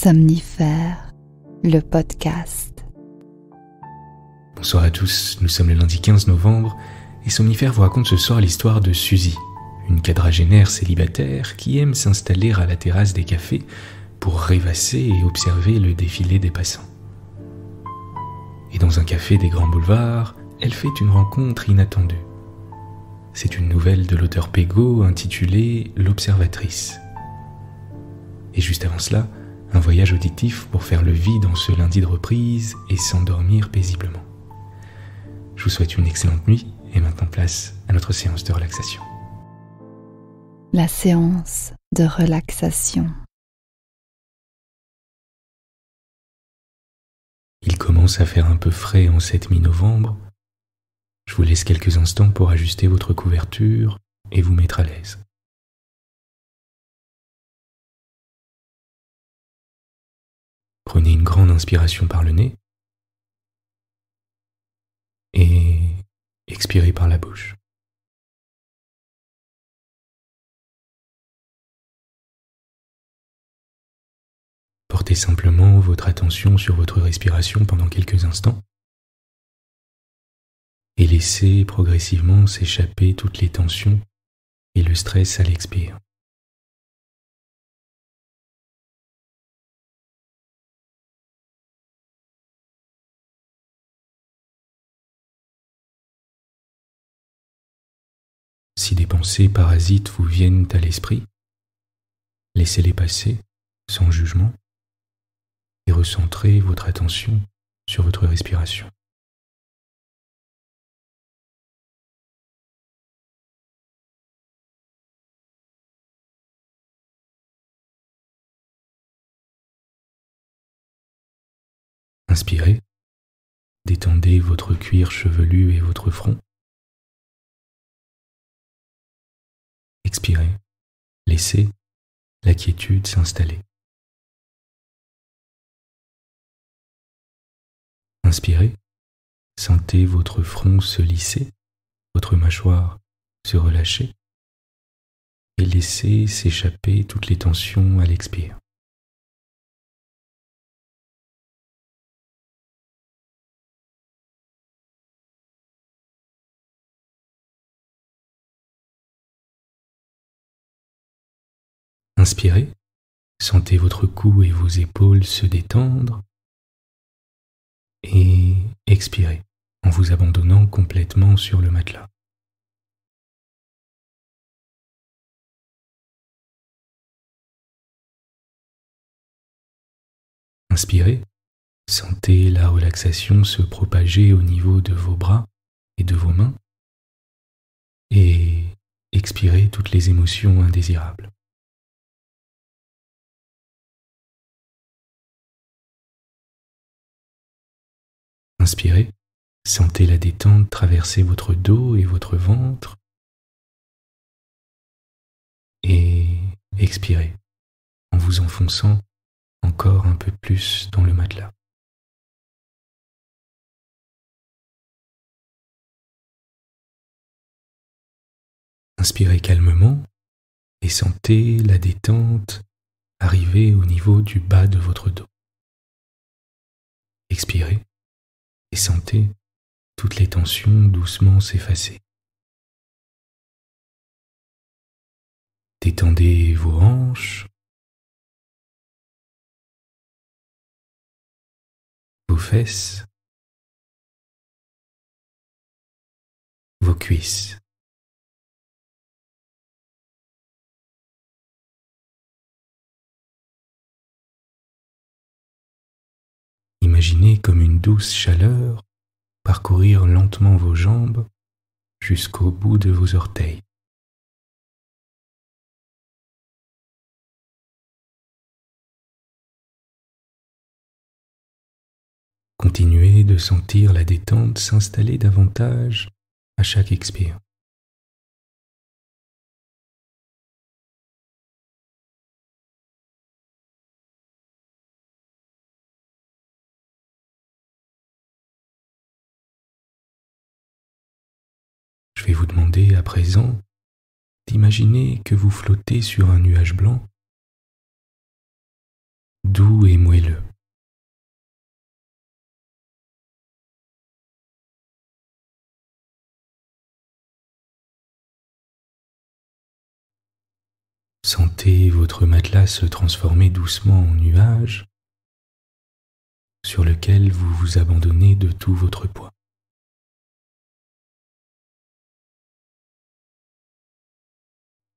Somnifère, le podcast. Bonsoir à tous, nous sommes le lundi 15 novembre et Somnifère vous raconte ce soir l'histoire de Suzy, une quadragénaire célibataire qui aime s'installer à la terrasse des cafés pour rêvasser et observer le défilé des passants. Et dans un café des grands boulevards, elle fait une rencontre inattendue. C'est une nouvelle de l'auteur Pégaud intitulée « L'Observatrice ». Et juste avant cela, un voyage auditif pour faire le vide en ce lundi de reprise et s'endormir paisiblement. Je vous souhaite une excellente nuit et maintenant place à notre séance de relaxation. La séance de relaxation. Il commence à faire un peu frais en cette mi-novembre. Je vous laisse quelques instants pour ajuster votre couverture et vous mettre à l'aise. Prenez une grande inspiration par le nez et expirez par la bouche. Portez simplement votre attention sur votre respiration pendant quelques instants et laissez progressivement s'échapper toutes les tensions et le stress à l'expire. Si des pensées parasites vous viennent à l'esprit, laissez-les passer sans jugement et recentrez votre attention sur votre respiration. Inspirez, détendez votre cuir chevelu et votre front. Expirez, laissez la quiétude s'installer. Inspirez, sentez votre front se lisser, votre mâchoire se relâcher et laissez s'échapper toutes les tensions à l'expire. Inspirez, sentez votre cou et vos épaules se détendre et expirez en vous abandonnant complètement sur le matelas. Inspirez, sentez la relaxation se propager au niveau de vos bras et de vos mains et expirez toutes les émotions indésirables. Inspirez, sentez la détente traverser votre dos et votre ventre et expirez en vous enfonçant encore un peu plus dans le matelas. Inspirez calmement et sentez la détente arriver au niveau du bas de votre dos. Expirez et sentez toutes les tensions doucement s'effacer. Détendez vos hanches, vos fesses, vos cuisses. Imaginez comme une douce chaleur parcourir lentement vos jambes jusqu'au bout de vos orteils. Continuez de sentir la détente s'installer davantage à chaque expire. Je vais vous demander à présent d'imaginer que vous flottez sur un nuage blanc doux et moelleux. Sentez votre matelas se transformer doucement en nuage sur lequel vous vous abandonnez de tout votre poids.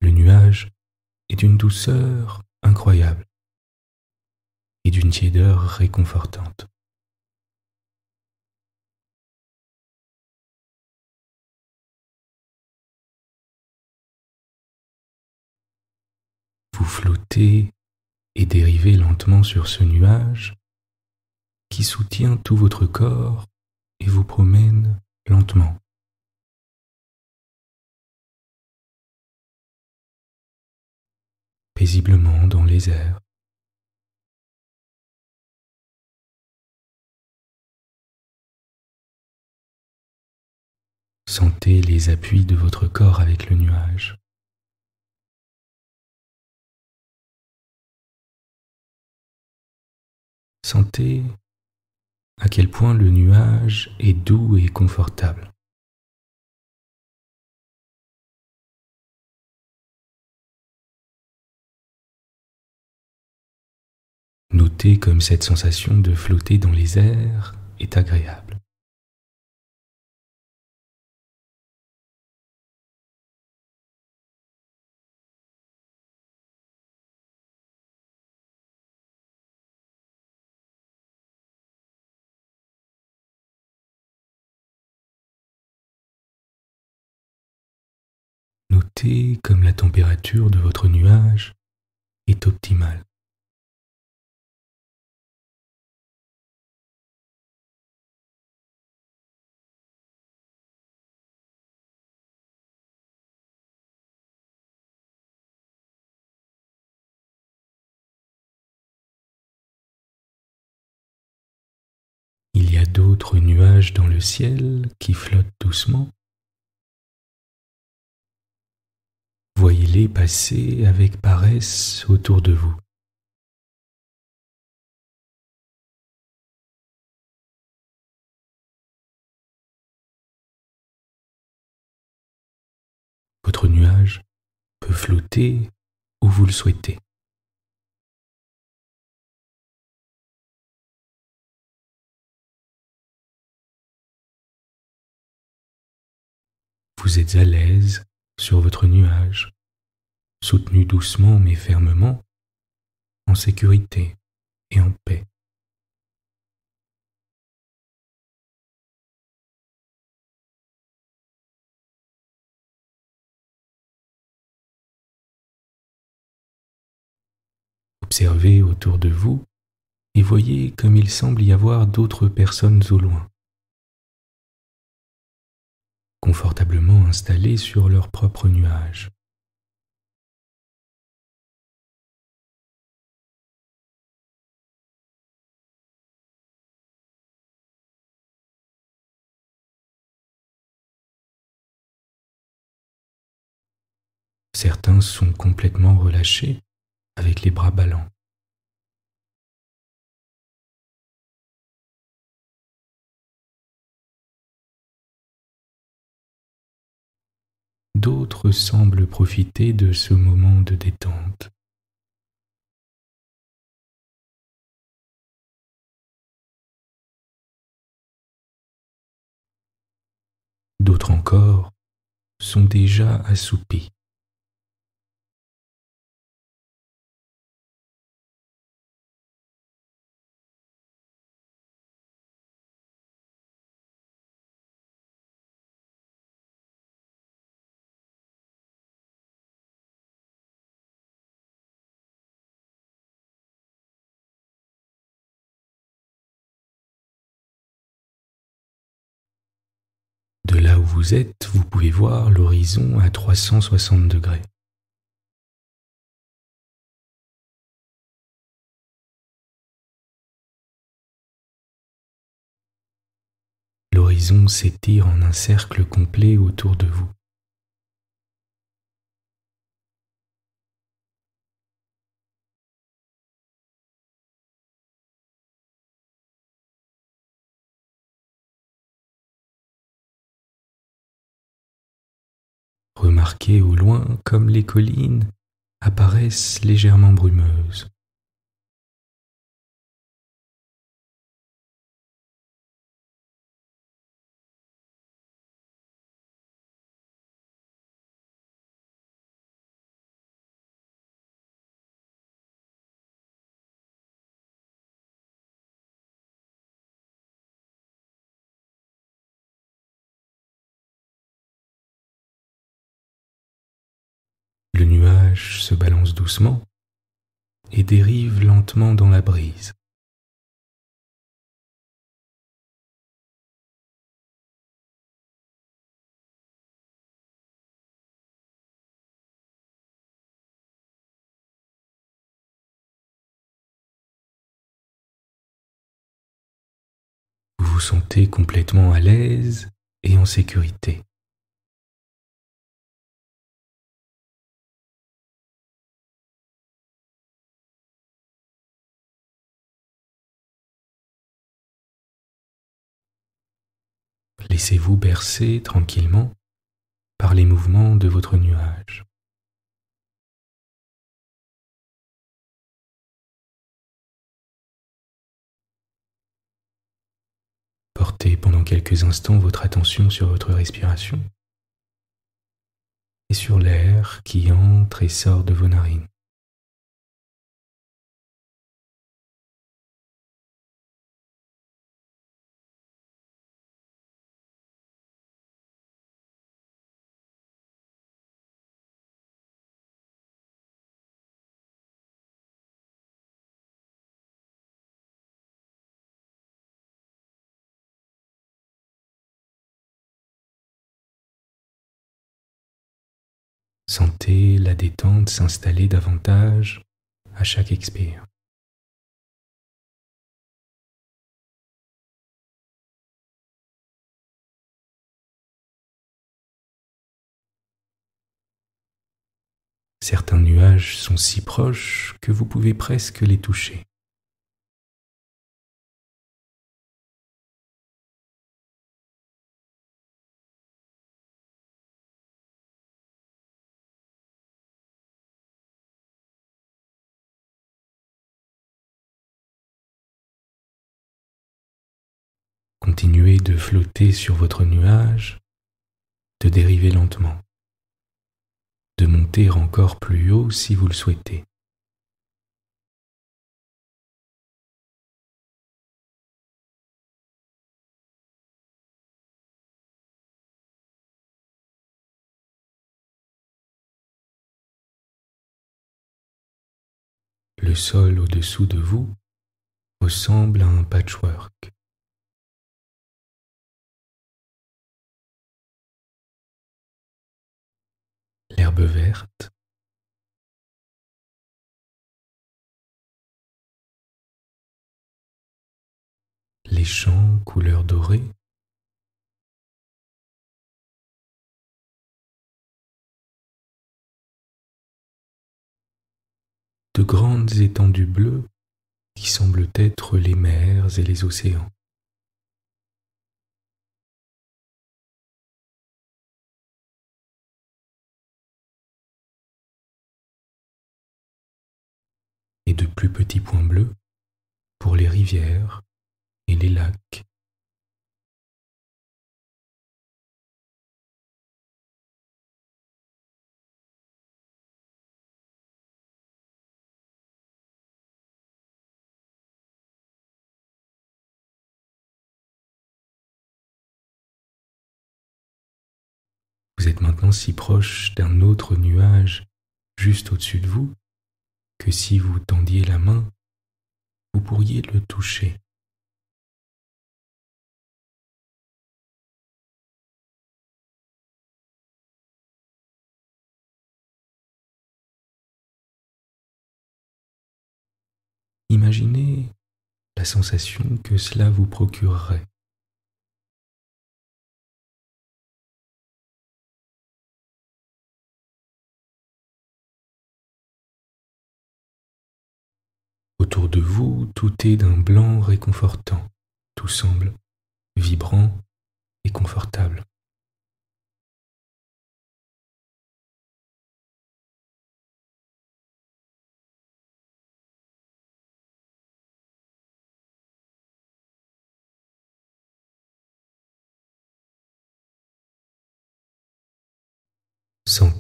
Le nuage est d'une douceur incroyable et d'une tiédeur réconfortante. Vous flottez et dérivez lentement sur ce nuage qui soutient tout votre corps et vous promène lentement. Paisiblement dans les airs. Sentez les appuis de votre corps avec le nuage. Sentez à quel point le nuage est doux et confortable. Notez comme cette sensation de flotter dans les airs est agréable. Notez comme la température de votre nuage est optimale. Il y a d'autres nuages dans le ciel qui flottent doucement. Voyez-les passer avec paresse autour de vous. Votre nuage peut flotter où vous le souhaitez. Vous êtes à l'aise sur votre nuage, soutenu doucement mais fermement, en sécurité et en paix. Observez autour de vous et voyez comme il semble y avoir d'autres personnes au loin, confortablement installées sur leur propre nuage. Certains sont complètement relâchés, avec les bras ballants. D'autres semblent profiter de ce moment de détente. D'autres encore sont déjà assoupis. De là où vous êtes, vous pouvez voir l'horizon à 360 degrés. L'horizon s'étire en un cercle complet autour de vous. remarquez au loin comme les collines apparaissent légèrement brumeuses. Le nuage se balance doucement et dérive lentement dans la brise. Vous vous sentez complètement à l'aise et en sécurité. Laissez-vous bercer tranquillement par les mouvements de votre nuage. Portez pendant quelques instants votre attention sur votre respiration et sur l'air qui entre et sort de vos narines. Sentez la détente s'installer davantage à chaque expire. Certains nuages sont si proches que vous pouvez presque les toucher. Continuez de flotter sur votre nuage, de dériver lentement, de monter encore plus haut si vous le souhaitez. Le sol au-dessous de vous ressemble à un patchwork. L'herbe verte, les champs couleur dorée, de grandes étendues bleues qui semblent être les mers et les océans. Et de plus petits points bleus pour les rivières et les lacs. Vous êtes maintenant si proche d'un autre nuage juste au-dessus de vous que si vous tendiez la main, vous pourriez le toucher. Imaginez la sensation que cela vous procurerait. Autour de vous, tout est d'un blanc réconfortant. Tout semble vibrant et confortable.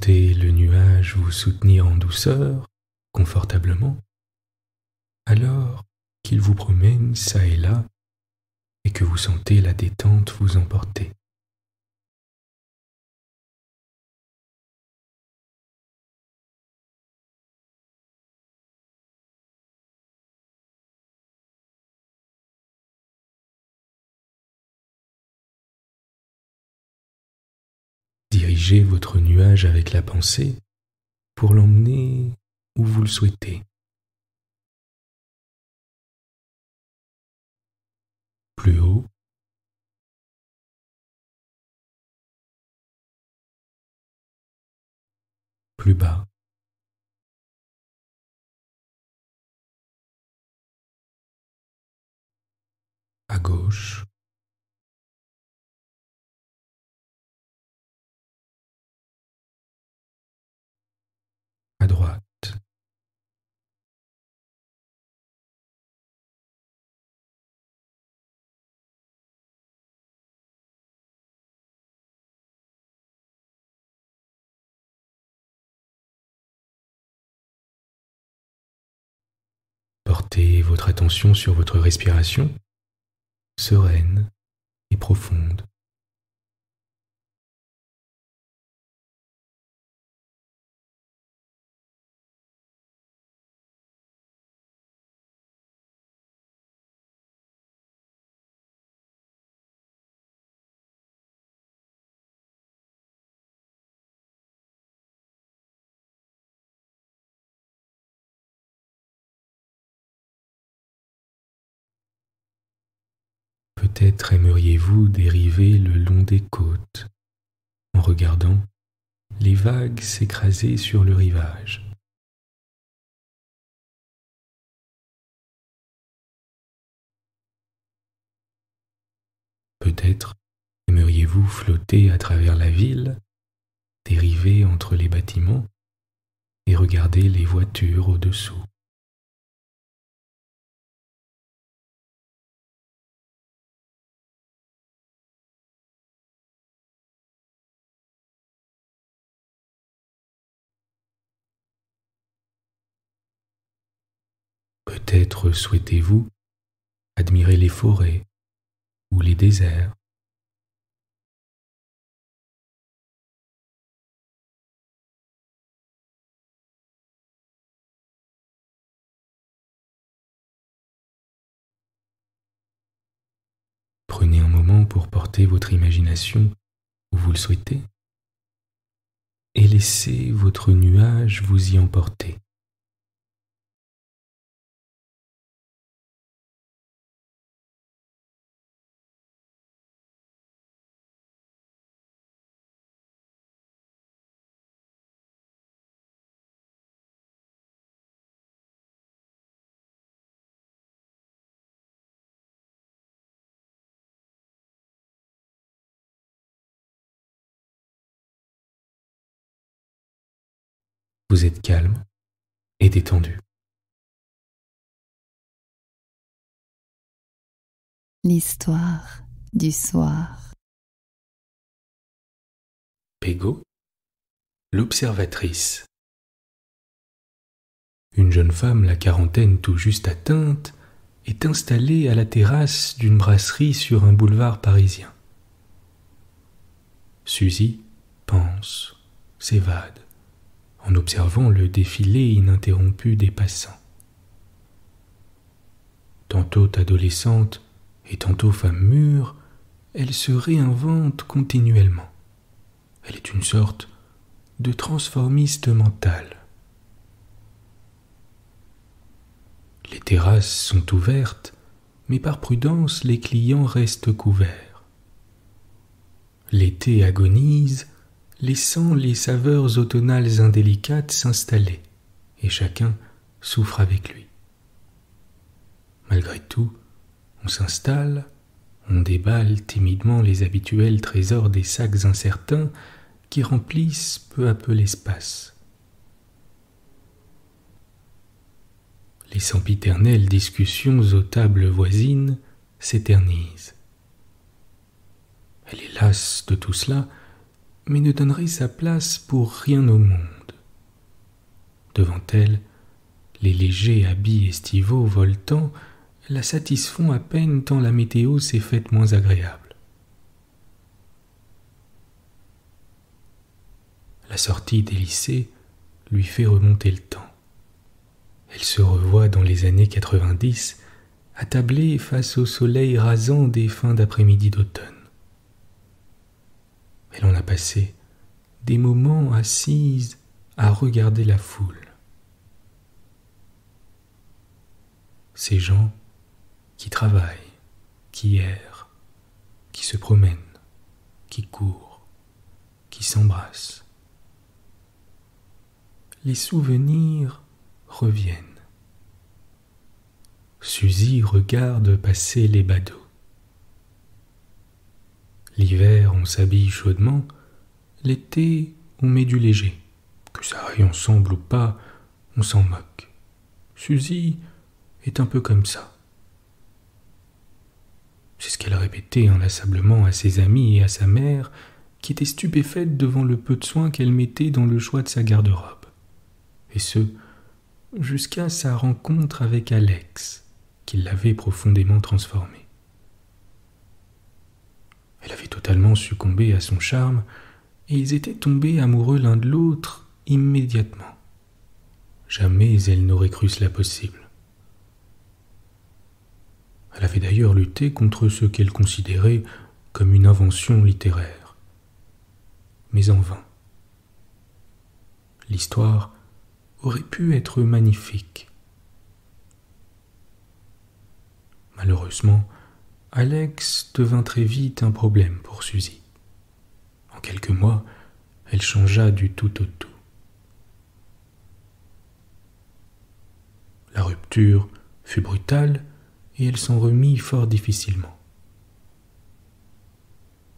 sentez le nuage vous soutenir en douceur, confortablement, alors qu'il vous promène çà et là et que vous sentez la détente vous emporter. Dirigez votre nuage avec la pensée pour l'emmener où vous le souhaitez. Plus haut, plus bas, à gauche, à droite. Portez votre attention sur votre respiration, sereine et profonde. Peut-être aimeriez-vous dériver le long des côtes en regardant les vagues s'écraser sur le rivage. Peut-être aimeriez-vous flotter à travers la ville, dériver entre les bâtiments et regarder les voitures au-dessous. Peut-être souhaitez-vous admirer les forêts ou les déserts. Prenez un moment pour porter votre imagination où vous le souhaitez et laissez votre nuage vous y emporter. Vous êtes calme et détendu. L'histoire du soir. Pégo, l'observatrice. Une jeune femme, la quarantaine tout juste atteinte, est installée à la terrasse d'une brasserie sur un boulevard parisien. Suzy pense, s'évade, en observant le défilé ininterrompu des passants. Tantôt adolescente et tantôt femme mûre, elle se réinvente continuellement. Elle est une sorte de transformiste mentale. Les terrasses sont ouvertes, mais par prudence, les clients restent couverts. L'été agonise, laissant les saveurs automnales indélicates s'installer, et chacun souffre avec lui. Malgré tout, on s'installe, on déballe timidement les habituels trésors des sacs incertains qui remplissent peu à peu l'espace. Les sempiternelles discussions aux tables voisines s'éternisent. Elle est lasse de tout cela mais ne donnerait sa place pour rien au monde. Devant elle, les légers habits estivaux voltants la satisfont à peine tant la météo s'est faite moins agréable. La sortie des lycées lui fait remonter le temps. Elle se revoit dans les années 90, attablée face au soleil rasant des fins d'après-midi d'automne. Elle en a passé des moments assise à regarder la foule. Ces gens qui travaillent, qui errent, qui se promènent, qui courent, qui s'embrassent. Les souvenirs reviennent. Suzy regarde passer les badauds. L'hiver, on s'habille chaudement. L'été, on met du léger. Que ça aille ensemble ou pas, on s'en moque. Suzy est un peu comme ça. C'est ce qu'elle répétait inlassablement à ses amis et à sa mère, qui étaient stupéfaites devant le peu de soin qu'elle mettait dans le choix de sa garde-robe. Et ce, jusqu'à sa rencontre avec Alex, qui l'avait profondément transformée. Elle avait totalement succombé à son charme, et ils étaient tombés amoureux l'un de l'autre immédiatement. Jamais elle n'aurait cru cela possible. Elle avait d'ailleurs lutté contre ce qu'elle considérait comme une invention littéraire. Mais en vain. L'histoire aurait pu être magnifique. Malheureusement, Alex devint très vite un problème pour Suzy. En quelques mois, elle changea du tout au tout. La rupture fut brutale et elle s'en remit fort difficilement.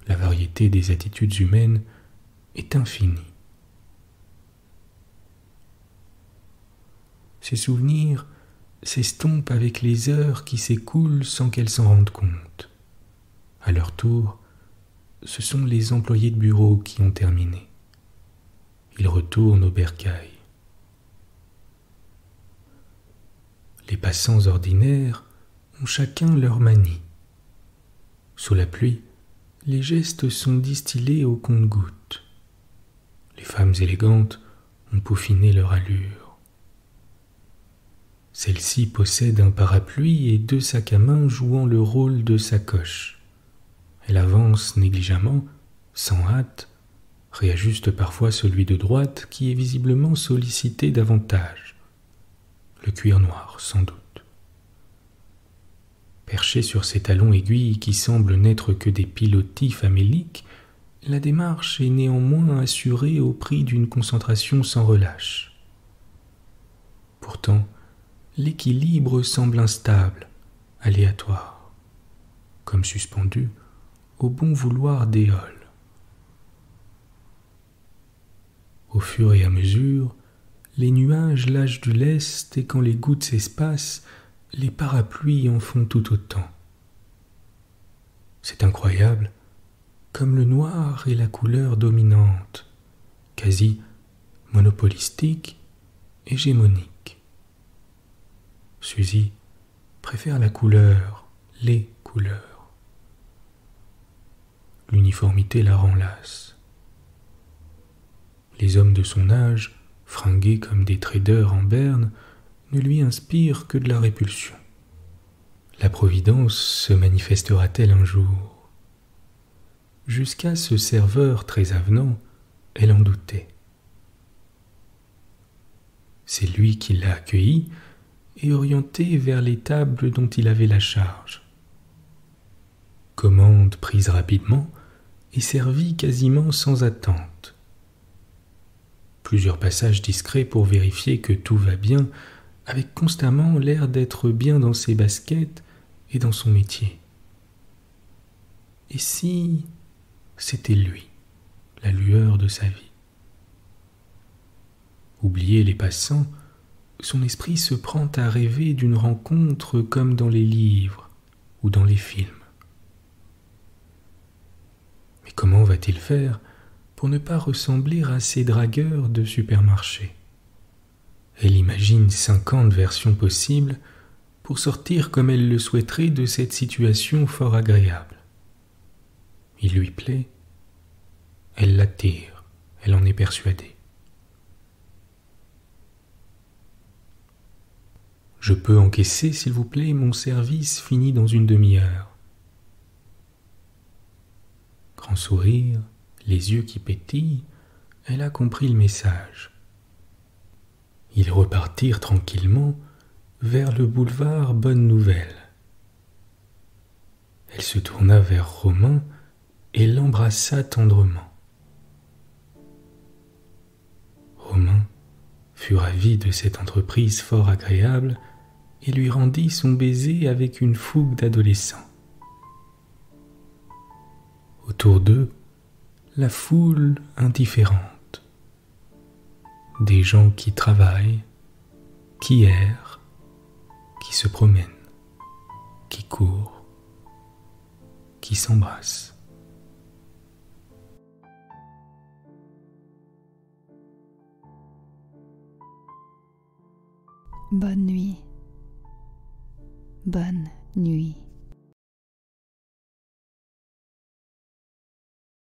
La variété des attitudes humaines est infinie. Ses souvenirs s'estompent avec les heures qui s'écoulent sans qu'elle s'en rende compte. À leur tour, ce sont les employés de bureau qui ont terminé. Ils retournent au bercail. Les passants ordinaires ont chacun leur manie. Sous la pluie, les gestes sont distillés au compte-gouttes. Les femmes élégantes ont peaufiné leur allure. Celle-ci possède un parapluie et 2 sacs à main jouant le rôle de sacoche. Elle avance négligemment, sans hâte, réajuste parfois celui de droite qui est visiblement sollicité davantage. Le cuir noir, sans doute. Perchée sur ses talons aiguilles qui semblent n'être que des pilotis faméliques, la démarche est néanmoins assurée au prix d'une concentration sans relâche. Pourtant, l'équilibre semble instable, aléatoire, comme suspendu au bon vouloir d'Éole. Au fur et à mesure, les nuages lâchent du lest et quand les gouttes s'espacent, les parapluies en font tout autant. C'est incroyable, comme le noir est la couleur dominante, quasi monopolistique, hégémonique. Suzy préfère la couleur, les couleurs. L'uniformité la rend lasse. Les hommes de son âge, fringués comme des traders en berne, ne lui inspirent que de la répulsion. La Providence se manifestera-t-elle un jour? Jusqu'à ce serveur très avenant, elle en doutait. C'est lui qui l'a accueilli et orienté vers les tables dont il avait la charge. Commande prise rapidement et servie quasiment sans attente. Plusieurs passages discrets pour vérifier que tout va bien, avec constamment l'air d'être bien dans ses baskets et dans son métier. Et si c'était lui, la lueur de sa vie? Oublier les passants, son esprit se prend à rêver d'une rencontre comme dans les livres ou dans les films. Mais comment va-t-il faire pour ne pas ressembler à ces dragueurs de supermarché. Elle imagine 50 versions possibles pour sortir comme elle le souhaiterait de cette situation fort agréable. Il lui plaît, elle l'attire, elle en est persuadée. Je peux encaisser, s'il vous plaît, mon service finit dans une demi-heure. Grand sourire, les yeux qui pétillent, elle a compris le message. Ils repartirent tranquillement vers le boulevard Bonne Nouvelle. Elle se tourna vers Romain et l'embrassa tendrement. Romain fut ravi de cette entreprise fort agréable et lui rendit son baiser avec une fougue d'adolescent. Autour d'eux, la foule indifférente. Des gens qui travaillent, qui errent, qui se promènent, qui courent, qui s'embrassent. Bonne nuit. Bonne nuit.